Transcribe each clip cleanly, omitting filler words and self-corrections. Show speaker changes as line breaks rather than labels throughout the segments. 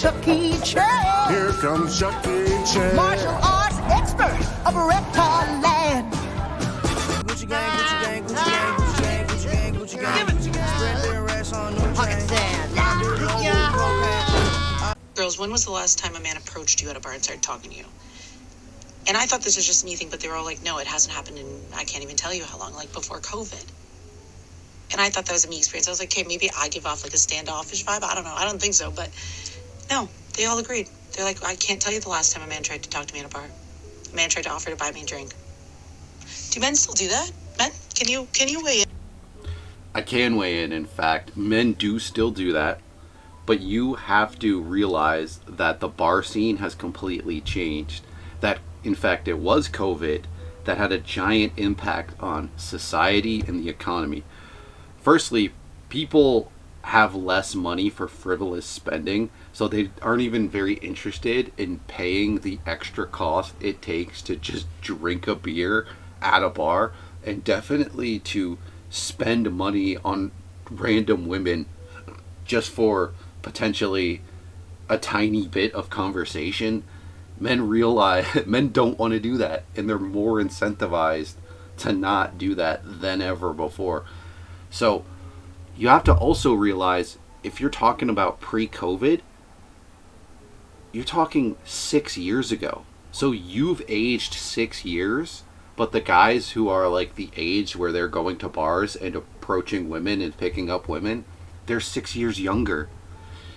Chuck E. Chan.
Here comes Chuck E. Chan.
Martial arts expert of reptile land.
Gucci gang, Gucci gang, Gucci gang, Gucci gang, Gucci gang, Gucci gang. Give it. Spread their racks on new
Pocket
chain.
sand.
Girls, when was the last time a man approached you at a bar and started talking to you? And I thought this was just me thing, but they were all like, no, it hasn't happened in, I can't even tell you how long, like before COVID. And I thought that was a me experience. I was like, okay, maybe I give off like a standoffish vibe. I don't know. I don't think so. But no, they all agreed. They're like, I can't tell you the last time a man tried to talk to me at a bar. A man tried to offer to buy me a drink. Do men still do that? Men, can you weigh in?
I can weigh in fact. Men do still do that. But you have to realize that the bar scene has completely changed. That, in fact, it was COVID that had a giant impact on society and the economy. Firstly, people have less money for frivolous spending, so they aren't even very interested in paying the extra cost it takes to just drink a beer at a bar, and definitely to spend money on random women just for potentially a tiny bit of conversation. Men realize men don't want to do that, and they're more incentivized to not do that than ever before. So you have to also realize, if you're talking about pre-COVID, you're talking 6 years ago. So you've aged 6 years, but the guys who are like the age where they're going to bars and approaching women and picking up women, they're 6 years younger.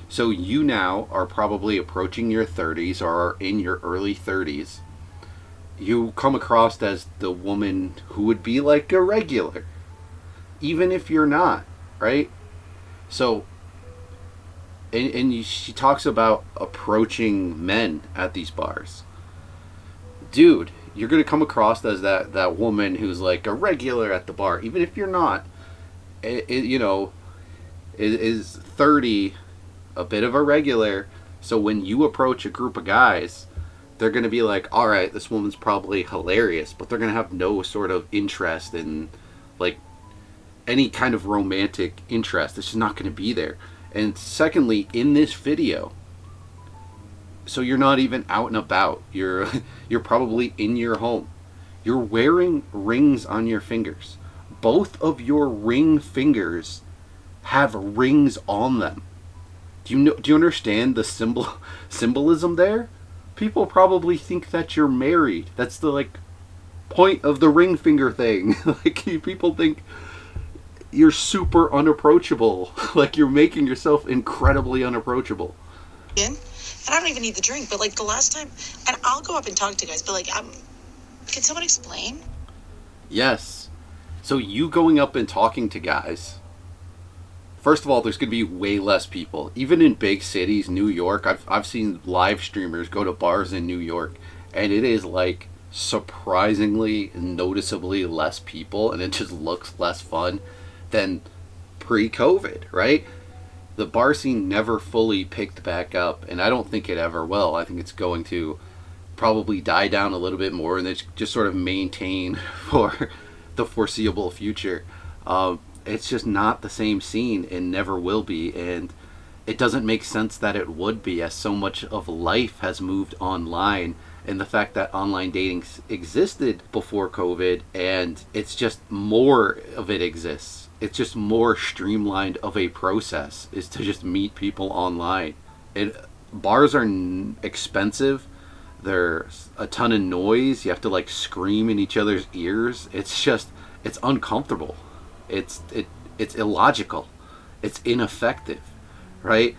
So you now are probably approaching your 30s or are in your early 30s. You come across as the woman who would be like a regular, even if you're not, right? So, she talks about approaching men at these bars. Dude, you're going to come across as that woman who's like a regular at the bar, even if you're not. Is 30 a bit of a regular? So when you approach a group of guys, they're going to be like, all right, this woman's probably hilarious, but they're going to have no sort of interest in like any kind of romantic interest. It's just not going to be there. And secondly, in this video, so you're not even out and about, you're probably in your home, you're wearing rings on your fingers. Both of your ring fingers have rings on them. Do you understand the symbolism there? People probably think that you're married. That's the like point of the ring finger thing. Like, people think you're super unapproachable. Like, you're making yourself incredibly unapproachable.
And I don't even need the drink, but like the last time, and I'll go up and talk to guys, but like, can someone explain?
Yes. So you going up and talking to guys, first of all, there's going to be way less people. Even in big cities, New York, I've seen live streamers go to bars in New York, and it is like surprisingly, noticeably less people, and it just looks less fun than pre-COVID, right? The bar scene never fully picked back up, and I don't think it ever will. I think it's going to probably die down a little bit more and then just sort of maintain for the foreseeable future. It's just not the same scene and never will be, and it doesn't make sense that it would be, as so much of life has moved online, and the fact that online dating existed before COVID, and it's just more of it exists. It's just more streamlined of a process, is to just meet people online. Bars are expensive. There's a ton of noise. You have to like scream in each other's ears. It's uncomfortable. It's illogical. It's ineffective, right?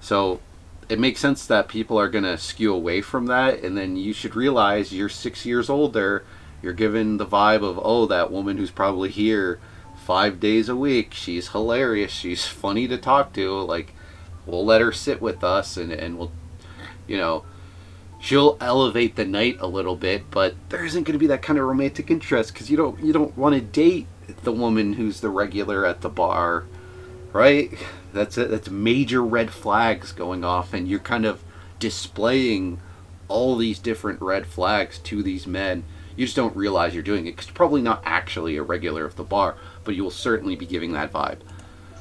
So it makes sense that people are going to skew away from that, and then you should realize you're 6 years older. You're given the vibe of, oh, that woman who's probably here 5 days a week, she's hilarious, she's funny to talk to, like, we'll let her sit with us, and we'll, she'll elevate the night a little bit, but there isn't going to be that kind of romantic interest, because you don't want to date the woman who's the regular at the bar, right? That's major red flags going off, and you're kind of displaying all these different red flags to these men. You just don't realize you're doing it, because you're probably not actually a regular of the bar, but you will certainly be giving that vibe.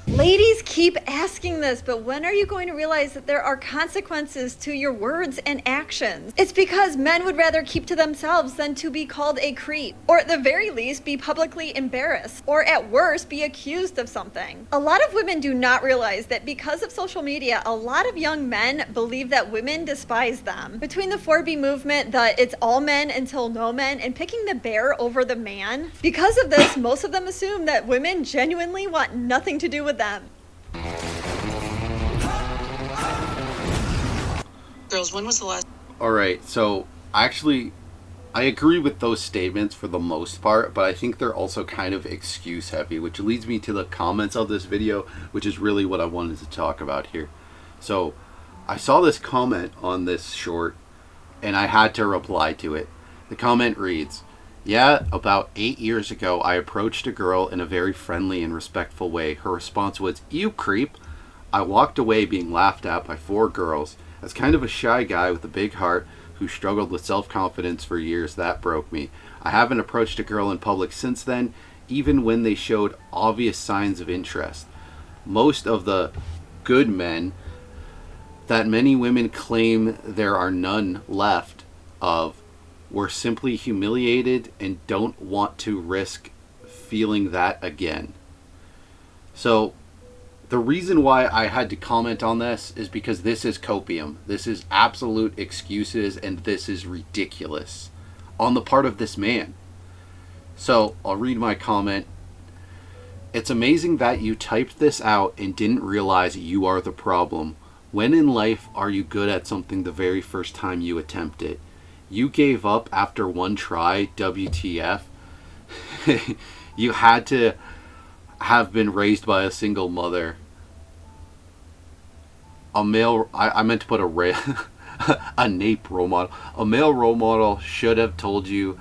Ladies keep asking this, but when are you going to realize that there are consequences to your words and actions? It's because men would rather keep to themselves than to be called a creep, or at the very least be publicly embarrassed, or at worst be accused of something. A lot of women do not realize that because of social media, a lot of young men believe that women despise them. Between the 4B movement, the it's all men until no men, and picking the bear over the man, because of this, most of them assume that women genuinely want nothing to do with them.
Girls, when was the last?
All right, so actually, I agree with those statements for the most part, but I think they're also kind of excuse heavy, which leads me to the comments of this video, which is really what I wanted to talk about here. So I saw this comment on this short and I had to reply to it. The comment reads, "Yeah, about 8 years ago, I approached a girl in a very friendly and respectful way. Her response was, 'You creep.' I walked away being laughed at by 4 girls. As kind of a shy guy with a big heart who struggled with self-confidence for years, that broke me. I haven't approached a girl in public since then, even when they showed obvious signs of interest. Most of the good men that many women claim there are none left of were simply humiliated and don't want to risk feeling that again." So the reason why I had to comment on this is because this is copium. This is absolute excuses, and this is ridiculous on the part of this man. So I'll read my comment. "It's amazing that you typed this out and didn't realize you are the problem. When in life are you good at something the very first time you attempt it? You gave up after one try, WTF. You had to have been raised by a single mother. A male," I meant to put a nape role model. "A male role model should have told you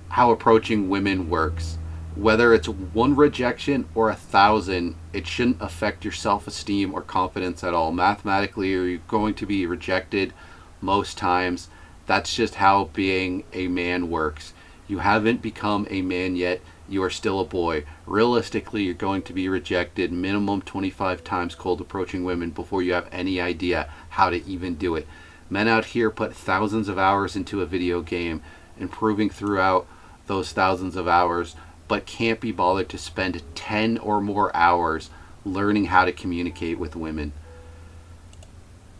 how approaching women works. Whether it's one rejection or 1,000, it shouldn't affect your self-esteem or confidence at all. Mathematically, you're going to be rejected most times. That's just how being a man works. You haven't become a man yet. You are still a boy. Realistically, you're going to be rejected minimum 25 times cold approaching women before you have any idea how to even do it. Men out here put thousands of hours into a video game, improving throughout those thousands of hours, but can't be bothered to spend 10 or more hours learning how to communicate with women."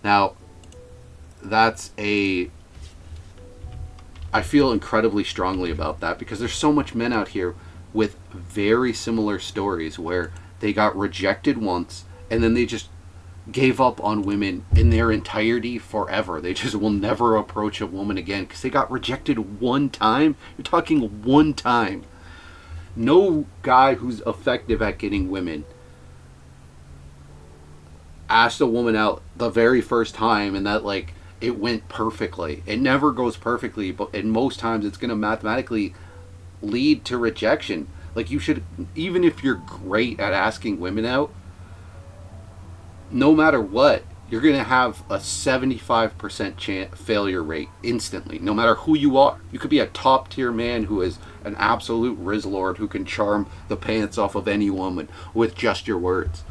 Now, I feel incredibly strongly about that, because there's so much men out here with very similar stories where they got rejected once and then they just gave up on women in their entirety forever. They just will never approach a woman again because they got rejected one time. You're talking one time. No guy who's effective at getting women asked a woman out the very first time and that it went perfectly. It never goes perfectly, but and most times it's going to mathematically lead to rejection. You should, even if you're great at asking women out, no matter what, you're going to have a 75% failure rate instantly, no matter who you are. You could be a top tier man who is an absolute Rizlord who can charm the pants off of any woman with just your words.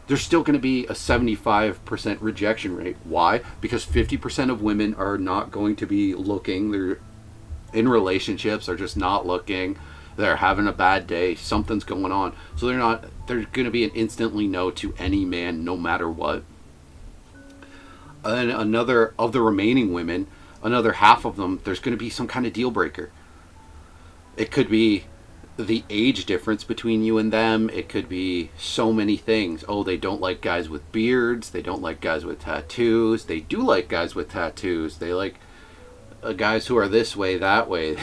There's still going to be a 75% rejection rate. Why? Because 50% of women are not going to be looking. They're in relationships, they're just not looking. They're having a bad day. Something's going on. So they're going to be an instantly no to any man, no matter what. And another of the remaining women, another half of them, there's going to be some kind of deal breaker. It could be the age difference between you and them. It could be so many things. Oh, they don't like guys with beards. They don't like guys with tattoos. They do like guys with tattoos. They like guys who are this way, that way.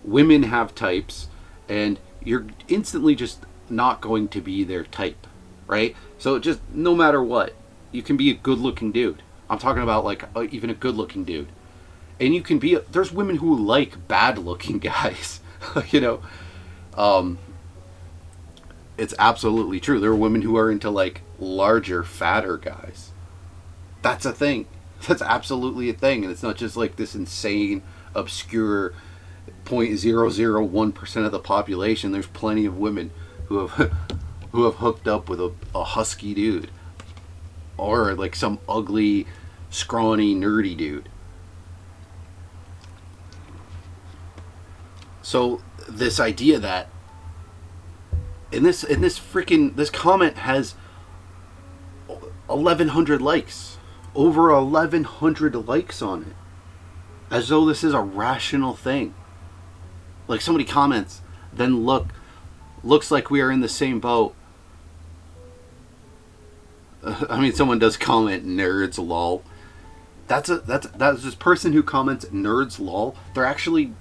Women have types, and you're instantly just not going to be their type, right? So just no matter what, you can be a good-looking dude. I'm talking about even a good-looking dude. And you can be, there's women who like bad-looking guys. It's absolutely true. There are women who are into larger, fatter guys. That's a thing. That's absolutely a thing. And it's not just this insane, obscure 0.001% of the population. There's plenty of women who have who have hooked up with a husky dude, or like some ugly, scrawny, nerdy dude. So this idea that this comment has 1,100 likes, over 1,100 likes on it, as though this is a rational thing. Like somebody comments, then looks like we are in the same boat. I mean, someone does comment nerds lol. That's this person who comments nerds lol. They're actually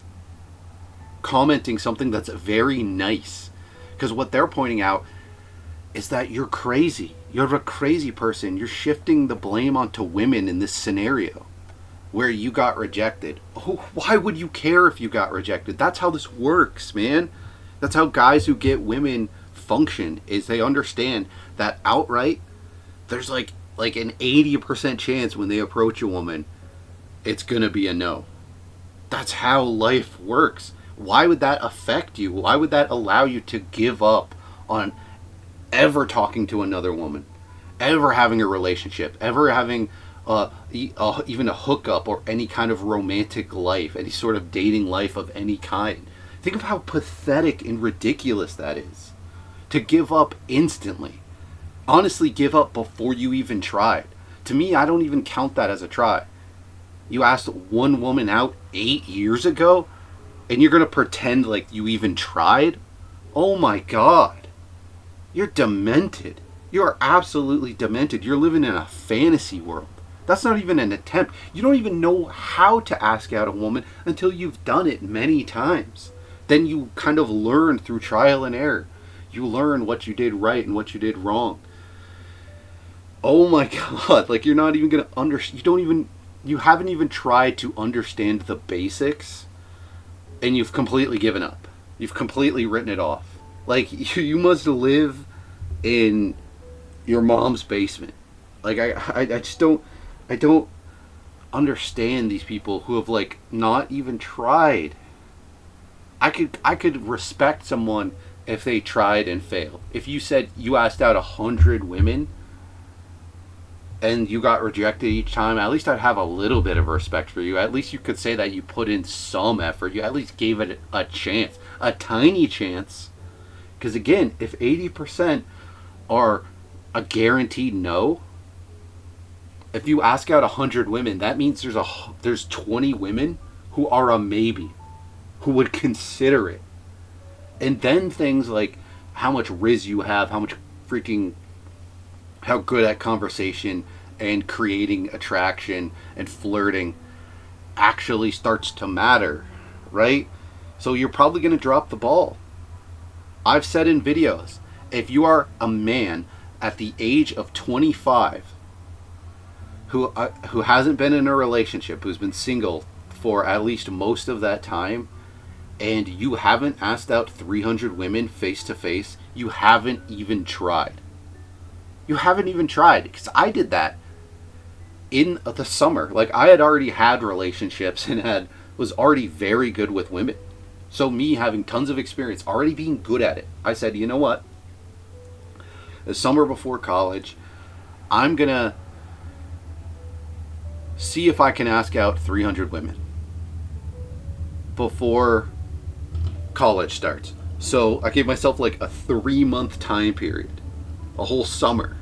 commenting something that's very nice, because what they're pointing out is that you're crazy. You're a crazy person. You're shifting the blame onto women in this scenario where you got rejected. Oh, why would you care if you got rejected? That's how this works, man. That's how guys who get women function, is they understand that outright there's like an 80% chance when they approach a woman it's gonna be a no. That's how life works. Why would that affect you? Why would that allow you to give up on ever talking to another woman, ever having a relationship, ever having even a hookup or any kind of romantic life, any sort of dating life of any kind? Think of how pathetic and ridiculous that is. To give up instantly. Honestly, give up before you even tried. To me, I don't even count that as a try. You asked one woman out 8 years ago, and you're going to pretend like you even tried? Oh my God. You're demented. You are absolutely demented. You're living in a fantasy world. That's not even an attempt. You don't even know how to ask out a woman until you've done it many times. Then you kind of learn through trial and error. You learn what you did right and what you did wrong. Oh my God, like you're not even going to understand. You haven't even tried to understand the basics, and you've completely given up. You've completely written it off. Like you must live in your mom's basement. Like I just don't understand these people who have like not even tried. I could respect someone if they tried and failed. If you said you asked out 100 women and you got rejected each time, at least I'd have a little bit of respect for you. At least you could say that you put in some effort. You at least gave it a chance, a tiny chance. Because again, if 80% are a guaranteed no, if you ask out 100 women, that means there's 20 women who are a maybe, who would consider it. And then things like how much riz you have, how good at conversation and creating attraction and flirting actually starts to matter, right? So you're probably going to drop the ball. I've said in videos, if you are a man at the age of 25 who hasn't been in a relationship, who's been single for at least most of that time, and you haven't asked out 300 women face to face, you haven't even tried. You haven't even tried, because I did that in the summer. Like, I had already had relationships and was already very good with women. So me having tons of experience, already being good at it, I said, you know what? The summer before college, I'm gonna see if I can ask out 300 women before college starts. So I gave myself like a 3-month time period, a whole summer.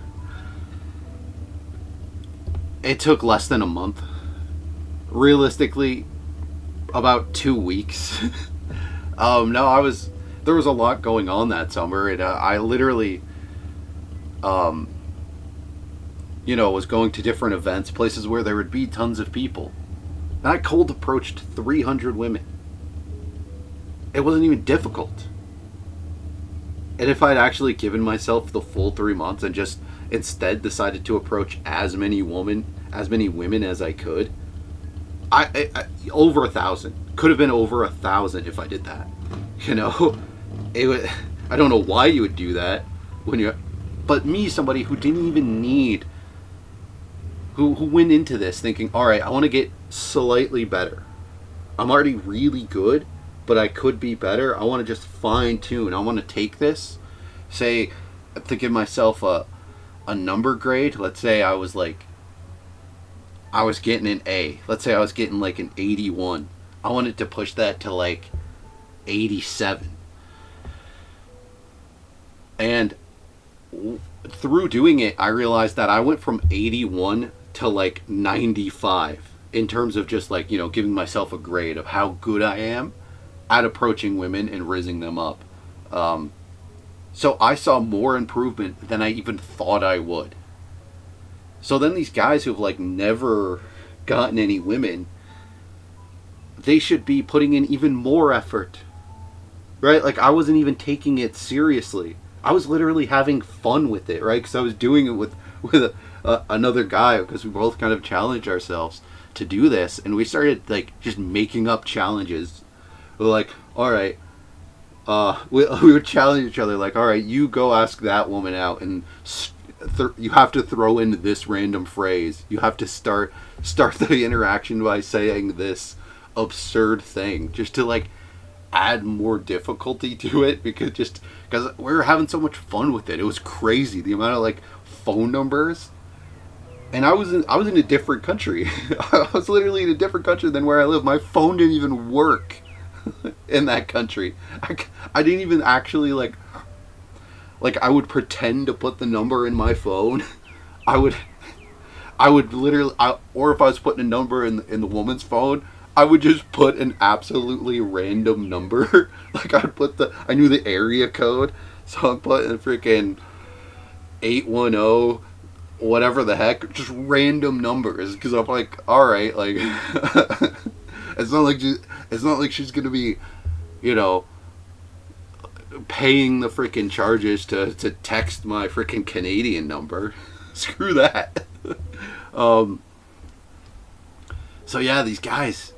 It took less than a month. Realistically, about 2 weeks. There was a lot going on that summer, and I literally, was going to different events, places where there would be tons of people. And I cold approached 300 women. It wasn't even difficult. And if I'd actually given myself the full 3 months and just instead decided to approach as many women as I could, I over 1,000. Could have been over 1,000 if I did that. I don't know why you would do that but me, somebody who didn't even need, who went into this thinking, all right, I want to get slightly better. I'm already really good, but I could be better. I want to just fine tune. I want to take this say to give myself a number grade. Let's say I was getting an A. Let's say I was getting like an 81. I wanted to push that to like 87. And through doing it, I realized that I went from 81 to like 95 in terms of just like, giving myself a grade of how good I am at approaching women and rizzing them up. So I saw more improvement than I even thought I would. So then these guys who've like never gotten any women, they should be putting in even more effort. Right? Like I wasn't even taking it seriously. I was literally having fun with it, right? Because I was doing it with another guy, because we both kind of challenged ourselves to do this, and we started like just making up challenges. We're like, all right, we would challenge each other, like, all right, you go ask that woman out, and you have to throw in this random phrase. You have to start the interaction by saying this absurd thing, just to like add more difficulty to it, because we were having so much fun with it. It was crazy, the amount of like phone numbers. And I was in a different country. I was literally in a different country than where I live. My phone didn't even work in that country. I didn't even actually like I would pretend to put the number in my phone. I would literally, or if I was putting a number in the woman's phone, I would just put an absolutely random number. Like I knew the area code, so I'm putting freaking 810, whatever the heck, just random numbers, because I'm like, all right, like it's not like she's gonna be, paying the freaking charges to text my freaking Canadian number. Screw that. So yeah, these guys.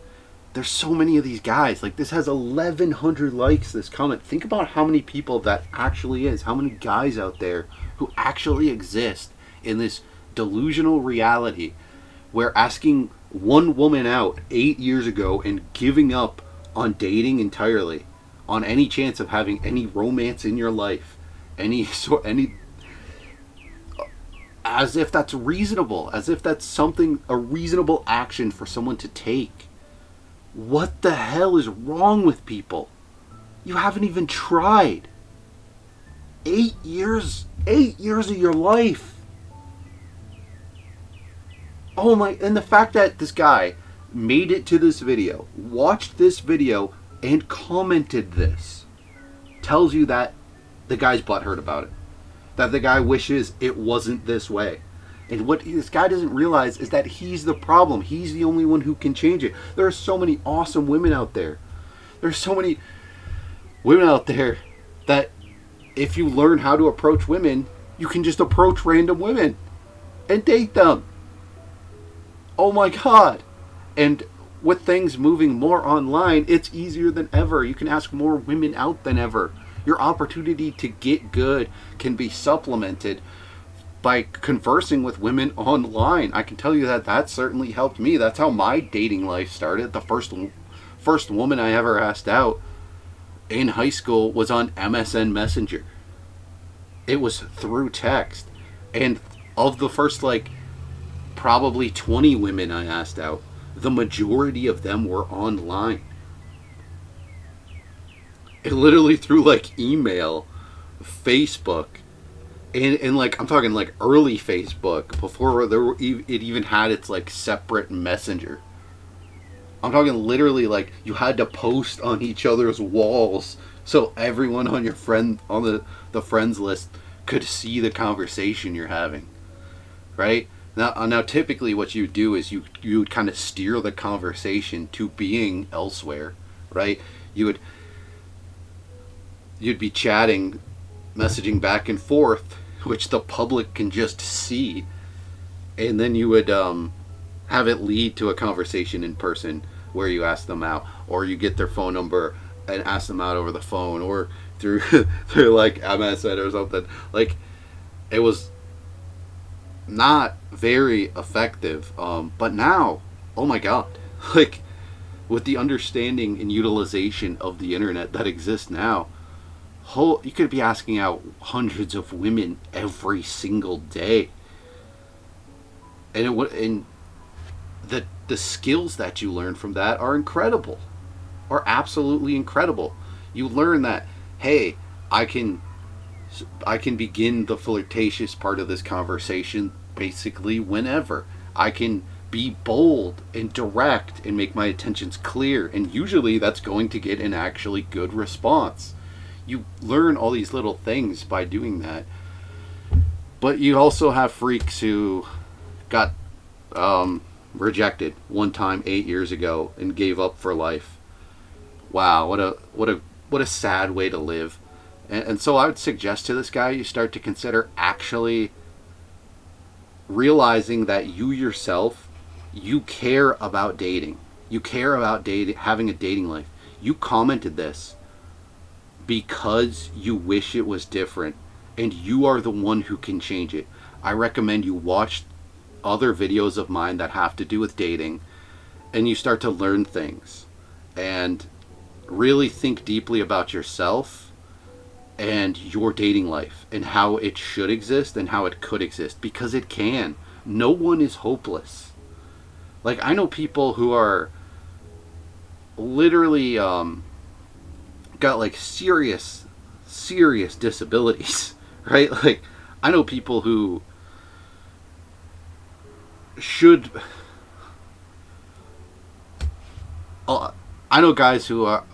There's so many of these guys. Like, this has 1,100 likes, this comment. Think about how many people that actually is. How many guys out there who actually exist in this delusional reality where asking one woman out 8 years ago and giving up on dating entirely, on any chance of having any romance in your life, as if that's reasonable, as if that's a reasonable action for someone to take. What the hell is wrong with people? You haven't even tried. 8 years of your life. Oh my, and the fact that this guy made it to this video, watched this video, and commented this, tells you that the guy's butthurt about it. That the guy wishes it wasn't this way. And what this guy doesn't realize is that he's the problem. He's the only one who can change it. There are so many awesome women out there. There's so many women out there that if you learn how to approach women, you can just approach random women and date them. Oh my God. And with things moving more online, it's easier than ever. You can ask more women out than ever. Your opportunity to get good can be supplemented by conversing with women online. I can tell you that certainly helped me. That's how my dating life started. The first woman I ever asked out in high school was on MSN Messenger. It was through text. And of the first probably 20 women I asked out, the majority of them were online. It literally through email, Facebook, and I'm talking early Facebook, before it even had its separate messenger. I'm talking literally you had to post on each other's walls so everyone on your the friends list could see the conversation you're having, right? Now typically what you do is you would kind of steer the conversation to being elsewhere, right? You'd be chatting, messaging back and forth, which the public can just see, and then you would have it lead to a conversation in person where you ask them out, or you get their phone number and ask them out over the phone, or through MSN or something. It was not very effective, but now, oh my God, with the understanding and utilization of the internet that exists now, you could be asking out hundreds of women every single day. And the skills that you learn from that are incredible. Are absolutely incredible. You learn that, hey, I can begin the flirtatious part of this conversation basically whenever. I can be bold and direct and make my intentions clear, and usually that's going to get an actually good response. You learn all these little things by doing that. But you also have freaks who got rejected one time 8 years ago and gave up for life. Wow, what a sad way to live. And so I would suggest to this guy you start to consider actually realizing that you yourself, you care about dating. You care about having a dating life. You commented this because you wish it was different, and you are the one who can change it. I recommend you watch other videos of mine that have to do with dating, and you start to learn things and really think deeply about yourself and your dating life and how it should exist and how it could exist, because it can. No one is hopeless. Like, I know people who are literally got like serious disabilities, right? Like, I know people who should I know guys who are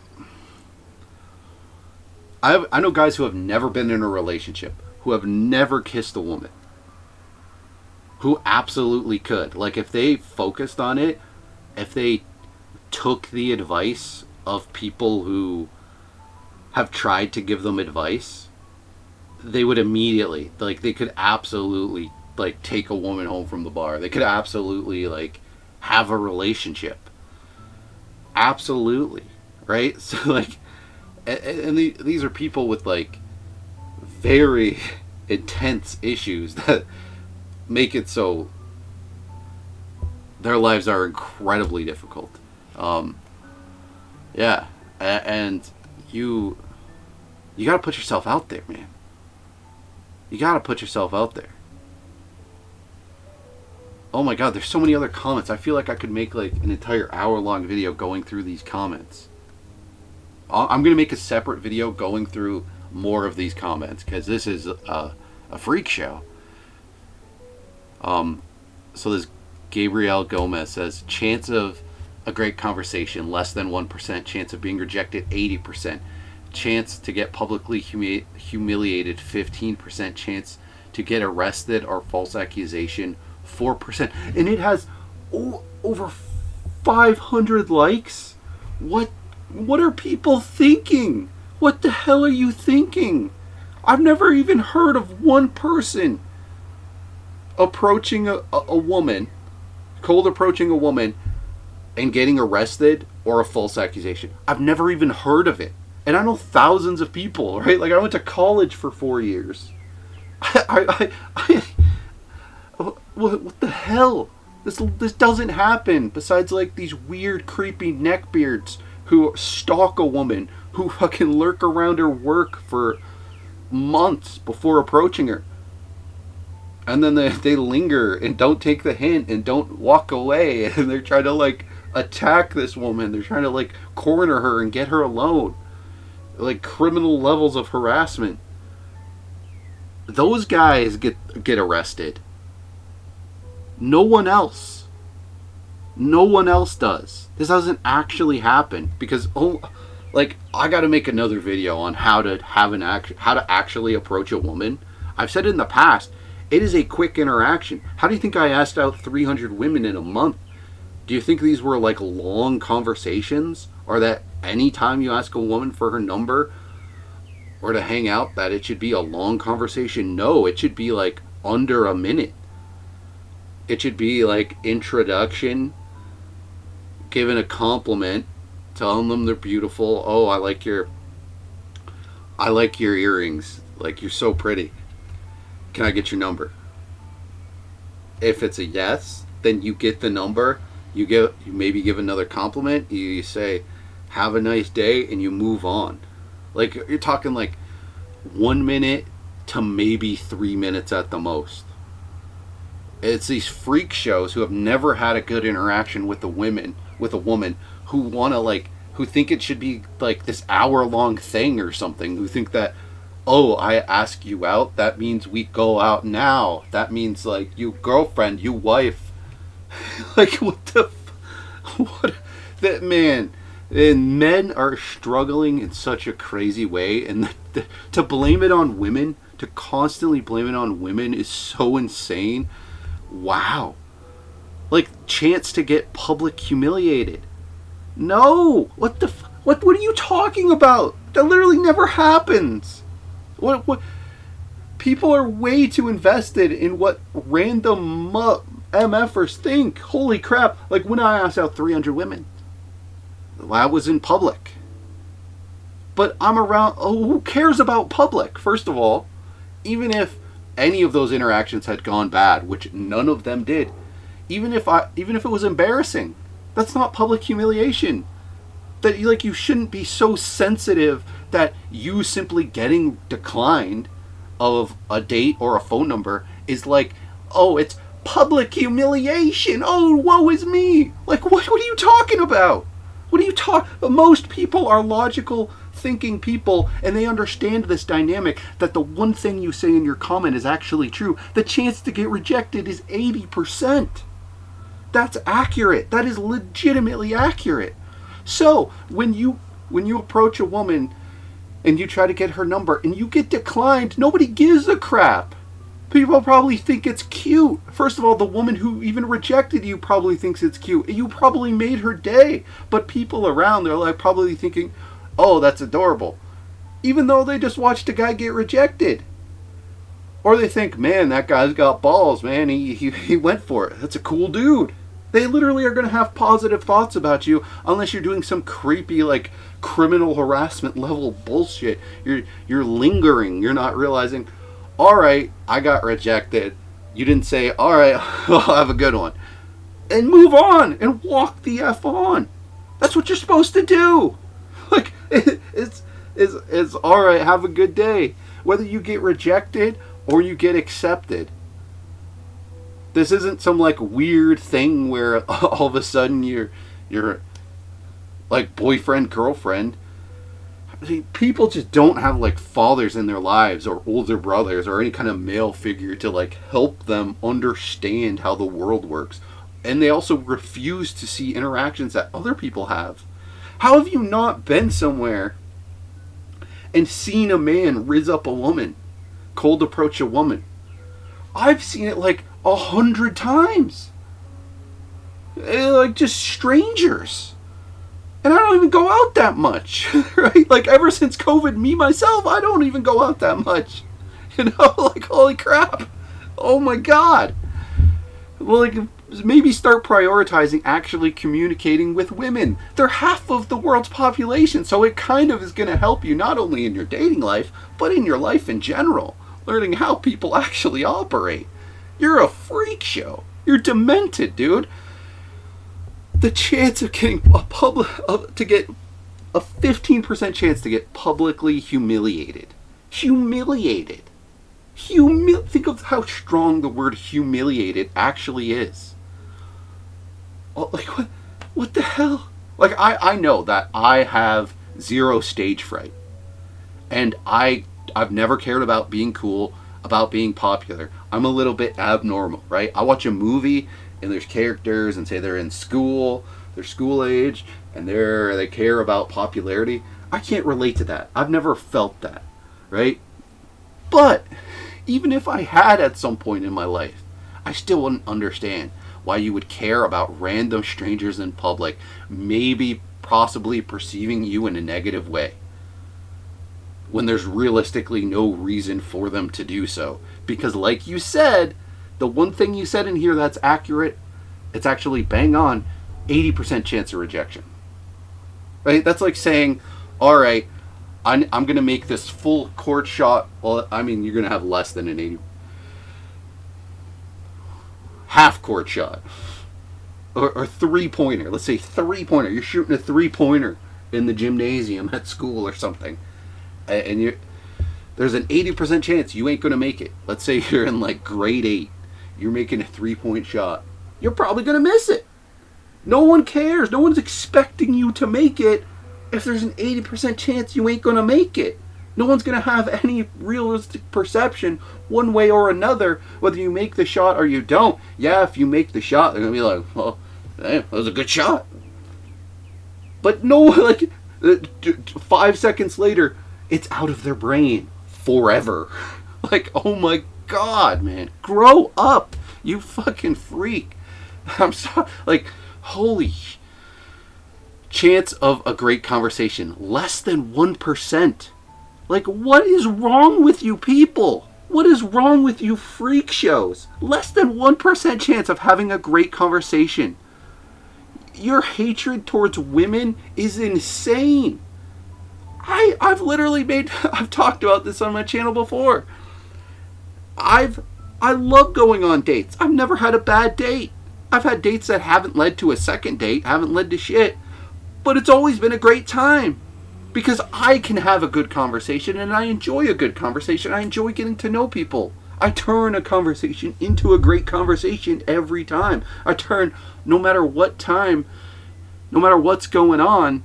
I know guys who have never been in a relationship, who have never kissed a woman, who absolutely could. Like, if they focused on it, if they took the advice of people who have tried to give them advice, they would immediately, like, they could absolutely, like, take a woman home from the bar. They could absolutely, like, have a relationship. Absolutely. Right? So, like, and these are people with, like, very intense issues that make it so their lives are incredibly difficult. Yeah. And you gotta put yourself out there, man. You gotta put yourself out there. Oh my god, there's so many other comments. I feel like I could make like an entire hour-long video going through these comments. I'm gonna make a separate video going through more of these comments, because this is a freak show. So this Gabrielle Gomez says, chance of a great conversation, less than 1%. Chance of being rejected, 80%. Chance to get publicly humiliated, 15%. Chance to get arrested or false accusation, 4%. And it has over 500 likes. What are people thinking? What the hell are you thinking? I've never even heard of one person approaching a woman, cold approaching a woman, and getting arrested or a false accusation. I've never even heard of it. And I know thousands of people, right? Like, I went to college for 4 years. What the hell? This doesn't happen. Besides, like, these weird, creepy neckbeards who stalk a woman, who fucking lurk around her work for months before approaching her. And then they linger and don't take the hint and don't walk away. And they're trying to, like, attack this woman. They're trying to, like, corner her and get her alone. Like, criminal levels of harassment. Those guys get arrested. No one else. No one else does. This doesn't actually happen, because I got to make another video on how to actually approach a woman. I've said it in the past. It is a quick interaction. How do you think I asked out 300 women in a month? Do you think these were like long conversations, or that any time you ask a woman for her number or to hang out that it should be a long conversation? No, it should be like under a minute. It should be like introduction, giving a compliment, telling them they're beautiful. Oh, I like your earrings. Like, you're so pretty. Can I get your number? If it's a yes, then you get the number. You maybe give another compliment. You say, have a nice day, and you move on. Like, you're talking like 1 minute to maybe 3 minutes at the most. It's these freak shows who have never had a good interaction with a woman, who want to like, who think it should be like this hour-long thing or something, who think that, oh, I ask you out, that means we go out now. That means like you girlfriend, you wife. Like what the what that man, and men are struggling in such a crazy way, and to blame it on women, to constantly blame it on women is so insane. Wow. Like chance to get public humiliated. No. What are you talking about? That literally never happens. What people are way too invested in what random MFers think. Holy crap. Like when I asked out 300 women, that was in public. But I'm around, who cares about public? First of all, even if any of those interactions had gone bad, which none of them did, even if it was embarrassing, that's not public humiliation. That you shouldn't be so sensitive that you simply getting declined of a date or a phone number is like, oh, it's public humiliation. Oh, woe is me. Like, what are you talking about? Most people are logical thinking people, and they understand this dynamic that the one thing you say in your comment is actually true. The chance to get rejected is 80%. That's accurate. That is legitimately accurate. So when you approach a woman and you try to get her number and you get declined, nobody gives a crap. People probably think it's cute. First of all, the woman who even rejected you probably thinks it's cute. You probably made her day. But people around, they're like probably thinking, oh, that's adorable. Even though they just watched a guy get rejected. Or they think, man, that guy's got balls, man. He went for it. That's a cool dude. They literally are going to have positive thoughts about you unless you're doing some creepy, like, criminal harassment level bullshit. You're lingering. You're not realizing, all right, I got rejected. You didn't say, all right, I'll have a good one. And move on and walk the F on. That's what you're supposed to do. Like, it's all right, have a good day. Whether you get rejected or you get accepted. This isn't some like weird thing where all of a sudden you're like boyfriend, girlfriend. See, people just don't have like fathers in their lives or older brothers or any kind of male figure to like help them understand how the world works. And they also refuse to see interactions that other people have. How have you not been somewhere and seen a man riz up a woman, cold approach a woman? I've seen it like 100 times. Like just strangers. And I don't even go out that much, right? Like ever since COVID, me myself, I don't even go out that much. You know, like holy crap. Oh my God. Well, like maybe start prioritizing actually communicating with women. They're half of the world's population, so it kind of is going to help you not only in your dating life, but in your life in general. Learning how people actually operate. You're a freak show. You're demented, dude. The chance of getting to get a 15% chance to get publicly humiliated. Humiliated. Think of how strong the word humiliated actually is. Oh, like what the hell? Like I know that I have zero stage fright. And I've never cared about being cool, about being popular. I'm a little bit abnormal, right? I watch a movie and there's characters and say they're in school, they're school age, and they care about popularity. I can't relate to that. I've never felt that, right? But even if I had at some point in my life, I still wouldn't understand why you would care about random strangers in public, maybe possibly perceiving you in a negative way, when there's realistically no reason for them to do so. Because like you said, the one thing you said in here that's accurate, it's actually bang on, 80% chance of rejection. Right? That's like saying, all right, I'm going to make this full court shot. Well, I mean, you're going to have less than an 80. Half court shot. Or three-pointer. Let's say three-pointer. You're shooting a three-pointer in the gymnasium at school or something. And there's an 80% chance you ain't going to make it. Let's say you're in like grade 8. You're making a 3-point shot. You're probably going to miss it. No one cares. No one's expecting you to make it if there's an 80% chance you ain't going to make it. No one's going to have any realistic perception one way or another whether you make the shot or you don't. Yeah, if you make the shot, they're going to be like, well, hey, that was a good shot. But no, like, 5 seconds later, it's out of their brain forever. Like, oh my God, man. Grow up, you fucking freak. I'm sorry. Like, holy chance of a great conversation. Less than 1%. Like, what is wrong with you people? What is wrong with you freak shows? Less than 1% chance of having a great conversation. Your hatred towards women is insane. I've talked about this on my channel before. I love going on dates. I've never had a bad date. I've had dates that haven't led to a second date, haven't led to shit, but it's always been a great time. Because I can have a good conversation, and I enjoy a good conversation. I enjoy getting to know people. I turn a conversation into a great conversation every time. No matter what time, no matter what's going on.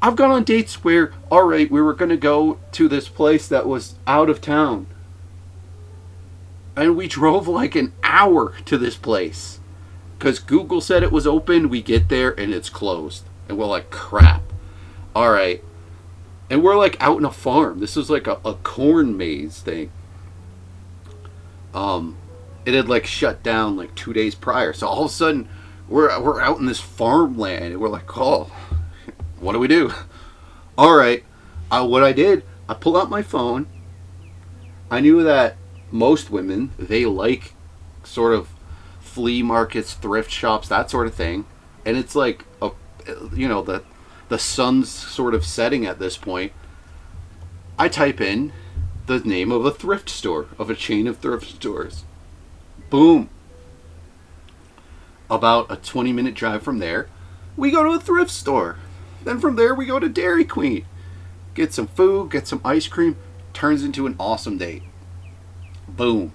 I've gone on dates where, alright, we were going to go to this place that was out of town. And we drove like an hour to this place. Because Google said it was open, we get there, and it's closed. And we're like, crap. Alright. And we're like out in a farm. This was like a corn maze thing. It had like shut down like 2 days prior. So all of a sudden, we're out in this farmland. And we're like, oh, what do we do? All right. What I did, I pulled out my phone. I knew that most women, they like sort of flea markets, thrift shops, that sort of thing. And it's like, the sun's sort of setting at this point. I type in the name of a thrift store, of a chain of thrift stores. Boom. About a 20-minute drive from there, we go to a thrift store. Then from there, we go to Dairy Queen. Get some food, get some ice cream. Turns into an awesome date. Boom.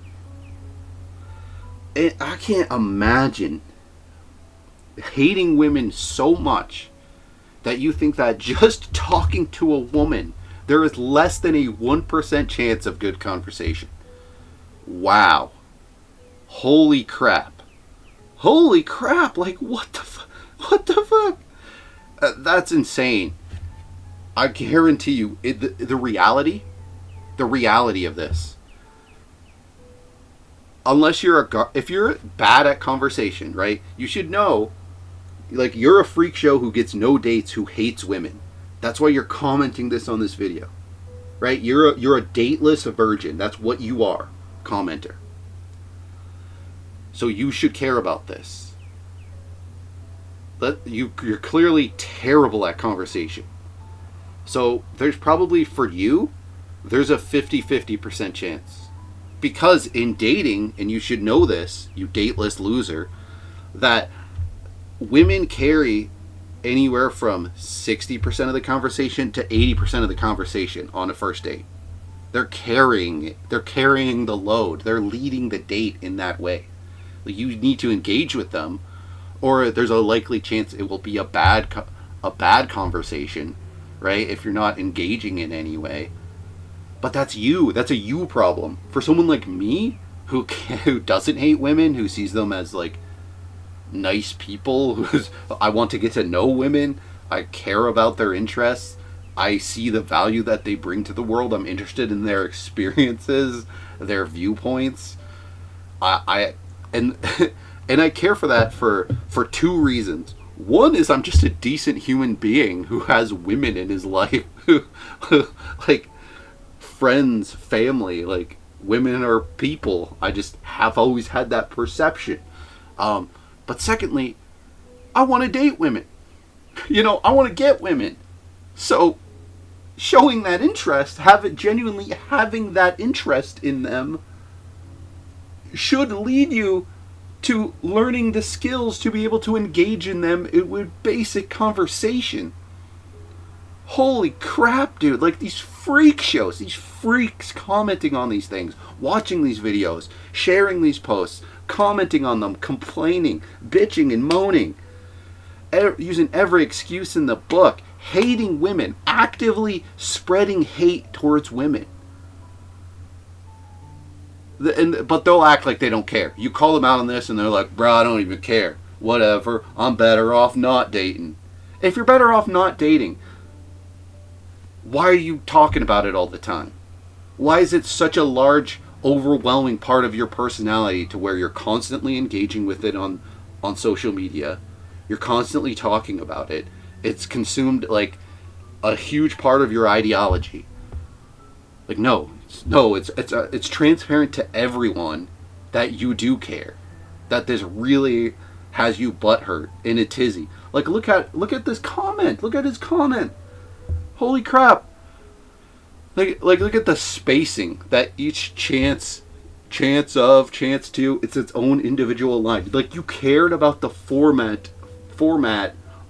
I can't imagine hating women so much that you think that just talking to a woman, there is less than a 1% chance of good conversation. Wow. Holy crap. Holy crap. Like, what the fuck? What the fuck? That's insane. I guarantee you, the reality of this, unless if you're bad at conversation, right, you should know, like, you're a freak show who gets no dates, who hates women. That's why you're commenting this on this video, right? You're a dateless virgin. That's what you are, commenter. So you should care about this. You're clearly terrible at conversation. So there's probably, for you, there's a 50-50% chance. Because in dating, and you should know this, you dateless loser, that women carry anywhere from 60% of the conversation to 80% of the conversation on a first date. They're carrying it. They're carrying the load. They're leading the date in that way. Like, you need to engage with them, or there's a likely chance it will be a bad conversation, right? If you're not engaging in any way. But that's you. That's a you problem. For someone like me, who doesn't hate women, who sees them as like nice people, I want to get to know women, I care about their interests, I see the value that they bring to the world, I'm interested in their experiences, their viewpoints, and I care for that for two reasons. One is I'm just a decent human being who has women in his life, who like friends, family, like women are people. I just have always had that perception. But secondly, I want to date women. I want to get women. So showing that interest, genuinely having that interest in them, should lead you to learning the skills to be able to engage in them with basic conversation. Holy crap, dude. Like, these freak shows, these freaks commenting on these things, watching these videos, sharing these posts, commenting on them, complaining, bitching and moaning, using every excuse in the book, hating women, actively spreading hate towards women. But they'll act like they don't care. You call them out on this and they're like, bro, I don't even care. Whatever, I'm better off not dating. If you're better off not dating, why are you talking about it all the time? Why is it such a large, overwhelming part of your personality to where you're constantly engaging with it on social media? You're constantly talking about it. It's consumed like a huge part of your ideology. Like, it's transparent to everyone that you do care. That this really has you butthurt in a tizzy. Like, look at this comment. Look at his comment. Holy crap. Like look at the spacing that each chance to, it's its own individual line. Like, you cared about the format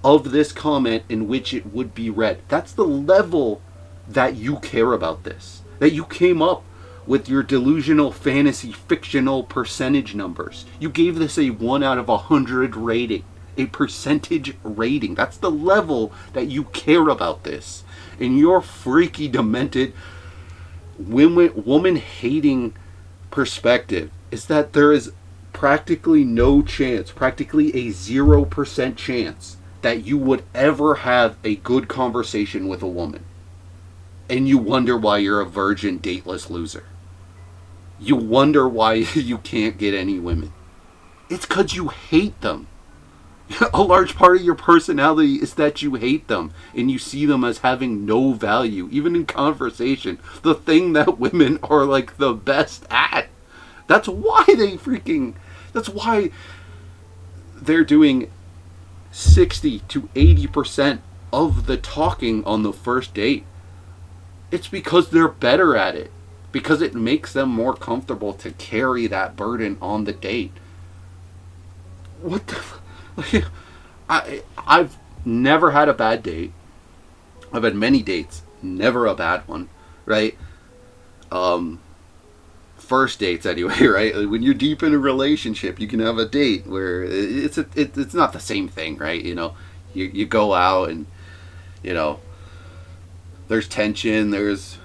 of this comment in which it would be read. That's the level that you care about this. That you came up with your delusional fantasy fictional percentage numbers. You gave this a 1 out of 100 rating. A percentage rating. That's the level that you care about this. And your freaky, demented, woman-hating perspective is that there is practically no chance, practically a 0% chance that you would ever have a good conversation with a woman. And you wonder why you're a virgin, dateless loser. You wonder why you can't get any women. It's because you hate them. A large part of your personality is that you hate them and you see them as having no value, even in conversation. The thing that women are like the best at. That's why they're doing 60 to 80% of the talking on the first date. It's because they're better at it. Because it makes them more comfortable to carry that burden on the date. What the... I've never had a bad date. I've had many dates, never a bad one, right? First dates anyway, right? When you're deep in a relationship, you can have a date where it's not the same thing, right? You know, you go out and, you know, there's tension, there's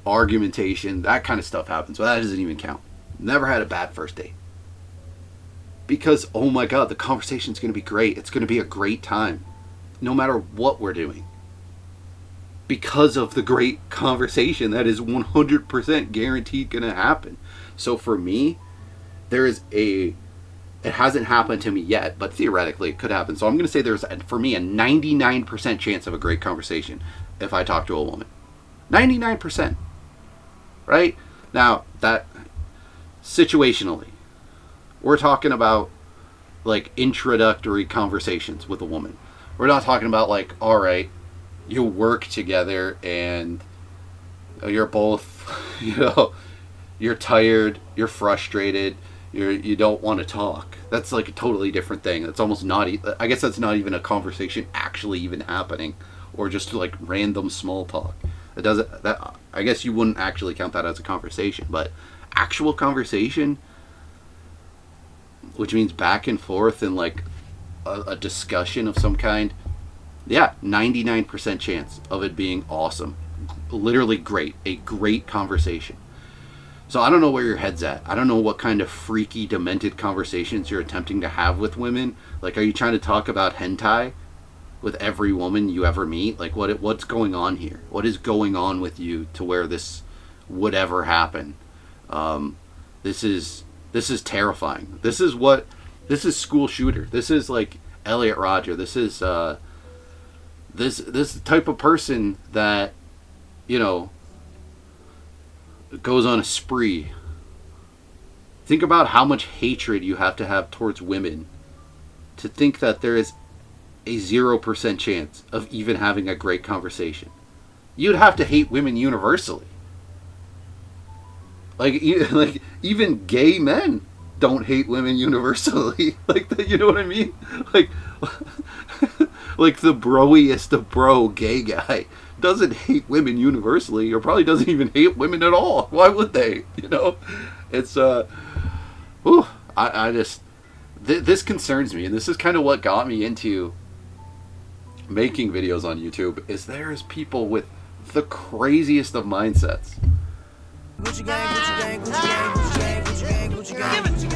argumentation, that kind of stuff happens, but that doesn't even count. Never had a bad first date. Because, oh my God, the conversation's going to be great. It's going to be a great time. No matter what we're doing. Because of the great conversation that is 100% guaranteed going to happen. So for me, it hasn't happened to me yet, but theoretically it could happen. So I'm going to say there's, for me, a 99% chance of a great conversation if I talk to a woman. 99%. Right? Now, that, situationally, we're talking about, like, introductory conversations with a woman. We're not talking about, like, all right, you work together and you're both, you know, you're tired, you're frustrated, you don't want to talk. That's, like, a totally different thing. That's almost not, I guess that's not even a conversation actually even happening, or just, like, random small talk. I guess you wouldn't actually count that as a conversation, but actual conversation, which means back and forth and like a discussion of some kind, yeah, 99% chance of it being awesome. Literally great. A great conversation. So I don't know where your head's at. I don't know what kind of freaky, demented conversations you're attempting to have with women. Like, are you trying to talk about hentai with every woman you ever meet? Like, what's going on here? What is going on with you to where this would ever happen? This is terrifying. This is school shooter. This is like Elliot Rodger. This is this type of person that, you know, goes on a spree. Think about how much hatred you have to have towards women to think that there is a 0% chance of even having a great conversation. You'd have to hate women universally. Like even gay men don't hate women universally. Like, you know what I mean? Like, like the broiest of bro gay guy doesn't hate women universally, or probably doesn't even hate women at all. Why would they? You know, it's whew, I just this concerns me, and this is kind of what got me into making videos on YouTube. Is there's people with the craziest of mindsets.
Gucci gang, Gucci gang, Gucci gang, Gucci gang, Gucci gang, Gucci gang.